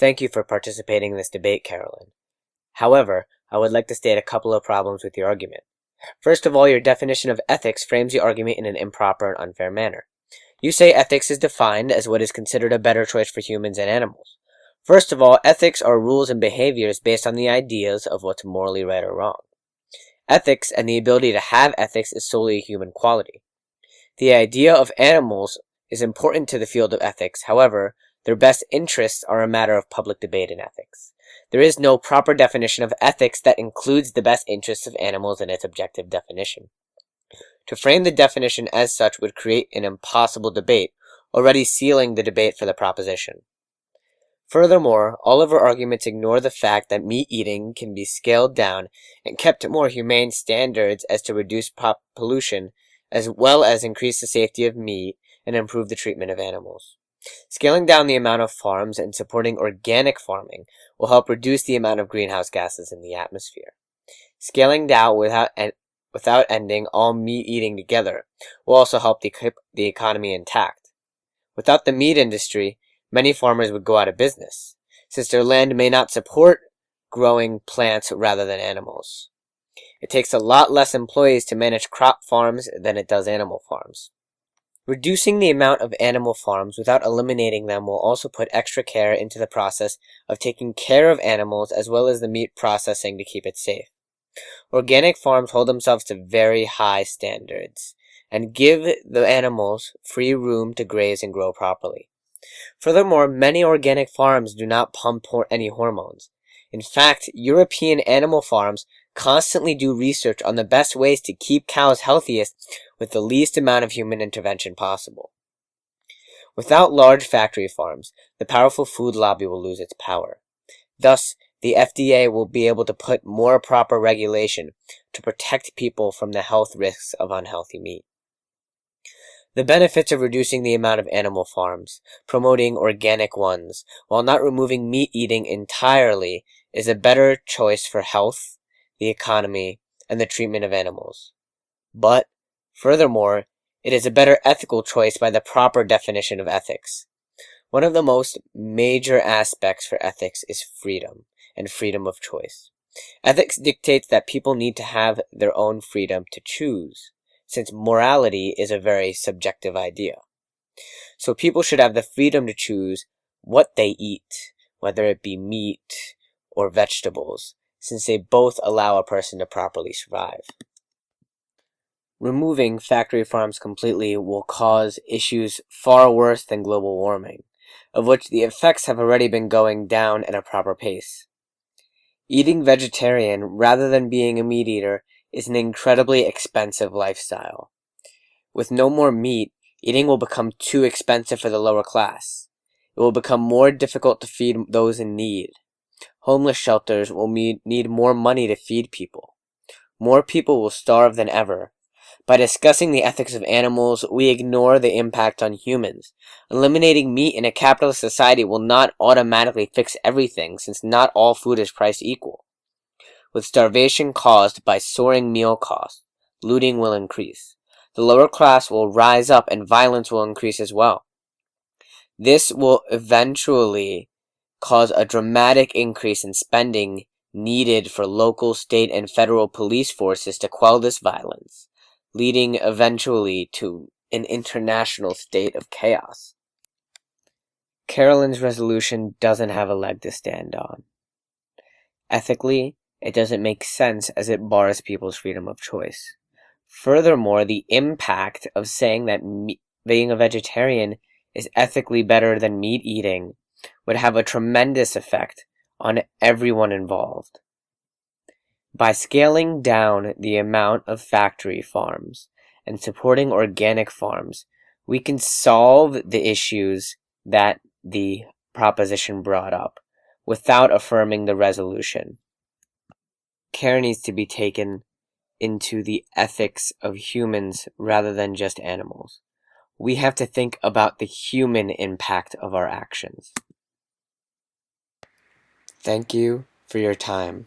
Thank you for participating in this debate, Carolyn. However, I would like to state a couple of problems with your argument. First of all, your definition of ethics frames the argument in an improper and unfair manner. You say ethics is defined as what is considered a better choice for humans and animals. First of all, ethics are rules and behaviors based on the ideas of what's morally right or wrong. Ethics and the ability to have ethics is solely a human quality. The idea of animals is important to the field of ethics. However, their best interests are a matter of public debate in ethics. There is no proper definition of ethics that includes the best interests of animals in its objective definition. To frame the definition as such would create an impossible debate, already sealing the debate for the proposition. Furthermore, all of our arguments ignore the fact that meat eating can be scaled down and kept to more humane standards as to reduce pollution, as well as increase the safety of meat and improve the treatment of animals. Scaling down the amount of farms and supporting organic farming will help reduce the amount of greenhouse gases in the atmosphere. Scaling down without ending all meat eating together will also help keep the economy intact. Without the meat industry, many farmers would go out of business, since their land may not support growing plants rather than animals. It takes a lot less employees to manage crop farms than it does animal farms. Reducing the amount of animal farms without eliminating them will also put extra care into the process of taking care of animals as well as the meat processing to keep it safe. Organic farms hold themselves to very high standards and give the animals free room to graze and grow properly. Furthermore, many organic farms do not pump any hormones. In fact, European animal farms constantly do research on the best ways to keep cows healthiest with the least amount of human intervention possible. Without large factory farms, the powerful food lobby will lose its power. Thus, the FDA will be able to put more proper regulation to protect people from the health risks of unhealthy meat. The benefits of reducing the amount of animal farms, promoting organic ones, while not removing meat eating entirely, is a better choice for health, the economy, and the treatment of animals. But, furthermore, it is a better ethical choice by the proper definition of ethics. One of the most major aspects for ethics is freedom, and freedom of choice. Ethics dictates that people need to have their own freedom to choose, since morality is a very subjective idea. So people should have the freedom to choose what they eat, whether it be meat or vegetables, since they both allow a person to properly survive. Removing factory farms completely will cause issues far worse than global warming, of which the effects have already been going down at a proper pace. Eating vegetarian rather than being a meat eater is an incredibly expensive lifestyle. With no more meat, eating will become too expensive for the lower class. It will become more difficult to feed those in need. Homeless shelters will need more money to feed people. More people will starve than ever. By discussing the ethics of animals, we ignore the impact on humans. Eliminating meat in a capitalist society will not automatically fix everything, since not all food is priced equal. With starvation caused by soaring meal costs, looting will increase. The lower class will rise up and violence will increase as well. This will eventually cause a dramatic increase in spending needed for local, state, and federal police forces to quell this violence, leading eventually to an international state of chaos. Carolyn's resolution doesn't have a leg to stand on. Ethically, it doesn't make sense as it bars people's freedom of choice. Furthermore, the impact of saying that being a vegetarian is ethically better than meat eating would have a tremendous effect on everyone involved. By scaling down the amount of factory farms and supporting organic farms, we can solve the issues that the proposition brought up without affirming the resolution. Care needs to be taken into the ethics of humans rather than just animals. We have to think about the human impact of our actions. Thank you for your time.